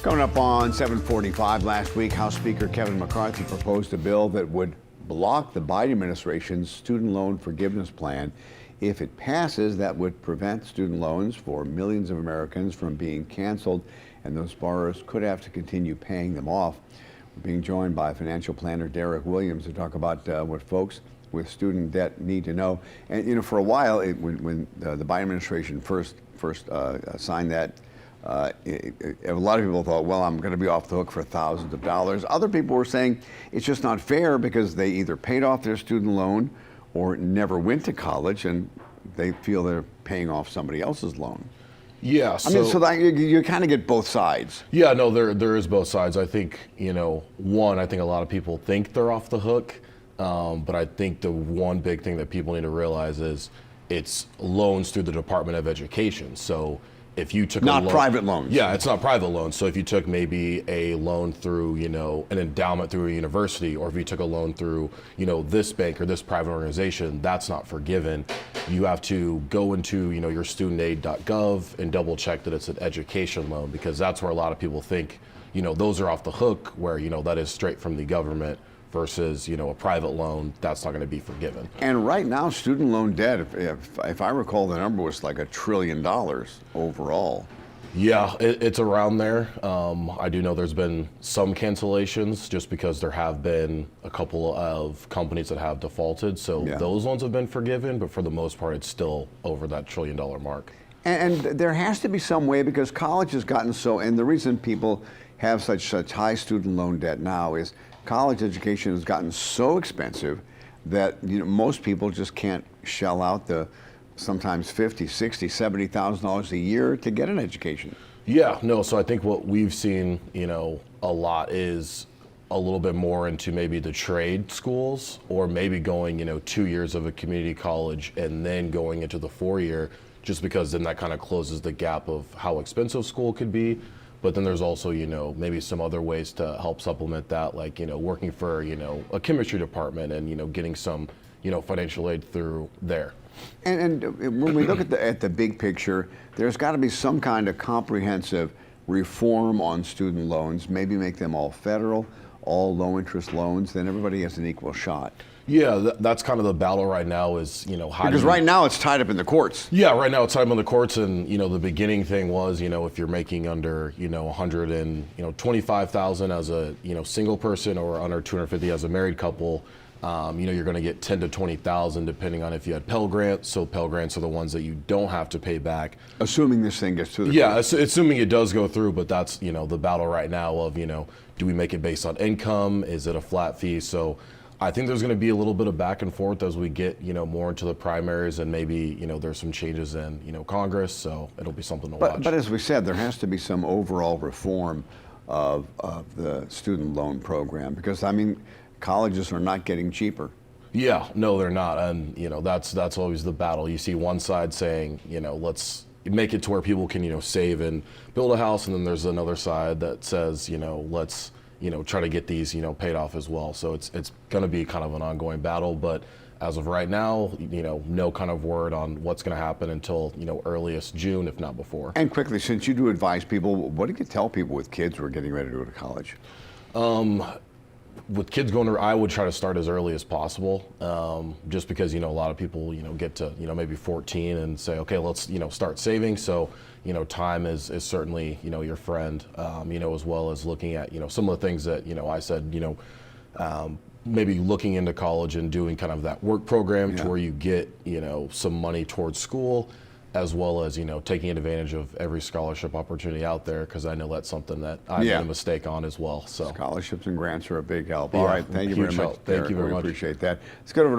Coming up on 7:45, last week, House Speaker Kevin McCarthy proposed a bill that would block the Biden administration's student loan forgiveness plan. If it passes, that would prevent student loans for millions of Americans from being canceled, and those borrowers could have to continue paying them off. We're being joined by financial planner Derrick Williams to talk about what folks with student debt need to know. And for a while, when the Biden administration first signed that, a lot of people thought, well, I'm going to be off the hook for thousands of dollars. Other people were saying it's just not fair because they either paid off their student loan or never went to college, and they feel they're paying off somebody else's loan. Yeah, so that you kind of get both sides. Yeah, no, there is both sides. I think, one, I think a lot of people think they're off the hook, but I think the one big thing that people need to realize is it's loans through the Department of Education. So if you took not private loans. Yeah, it's not private loans. So if you took maybe a loan through, an endowment through a university, or if you took a loan through, this bank or this private organization, that's not forgiven. You have to go into, your studentaid.gov and double check that it's an education loan, because that's where a lot of people think, those are off the hook, where, that is straight from the government versus, a private loan, that's not going to be forgiven. And right now, student loan debt, if I recall, the number was like $1 trillion overall. Yeah, it's around there. I do know there's been some cancellations just because there have been a couple of companies that have defaulted. So those loans have been forgiven, but for the most part, it's still over that $1 trillion mark. And there has to be some way, because college has gotten so, and the reason people have such high student loan debt now is college education has gotten so expensive that most people just can't shell out the sometimes $50,000, $60,000, $70,000 a year to get an education. Yeah, no, so I think what we've seen, a lot is a little bit more into maybe the trade schools, or maybe going, 2 years of a community college and then going into the 4-year, just because then that kind of closes the gap of how expensive school could be. But then there's also, maybe some other ways to help supplement that, like, working for, a chemistry department and, getting some, financial aid through there. And when we look at the big picture, there's got to be some kind of comprehensive reform on student loans, maybe make them all federal, all low interest loans, then everybody has an equal shot. Yeah, that's kind of the battle right now is, how because right now it's tied up in the courts. Yeah, right now it's tied up in the courts, and, the beginning thing was, if you're making under, 125,000 as a, single person, or under 250 as a married couple, you're going to get 10 to 20,000 depending on if you had Pell Grants. So Pell Grants are the ones that you don't have to pay back. Assuming this thing gets through the courts. Assuming it does go through, but that's, the battle right now of, do we make it based on income? Is it a flat fee? So I think there's going to be a little bit of back and forth as we get, more into the primaries, and maybe, there's some changes in, Congress, so it'll be something to watch. But as we said, there has to be some overall reform of the student loan program, because, colleges are not getting cheaper. Yeah, no, they're not, and, that's always the battle. You see one side saying, let's make it to where people can, save and build a house, and then there's another side that says, let's try to get these, paid off as well. So it's going to be kind of an ongoing battle, but as of right now, no kind of word on what's going to happen until, earliest June, if not before. And quickly, since you do advise people, what do you tell people with kids who are getting ready to go to college? With kids going to, I would try to start as early as possible, just because, a lot of people, get to, maybe 14 and say, okay, let's, start saving. So, time is certainly, your friend, as well as looking at, some of the things that, I said, maybe looking into college and doing kind of that work program to where you get, some money towards school, as well as, taking advantage of every scholarship opportunity out there, because I know that's something that I made a mistake on as well. So scholarships and grants are a big help. All right, thank you very much. Thank you very much. We appreciate that. Let's go over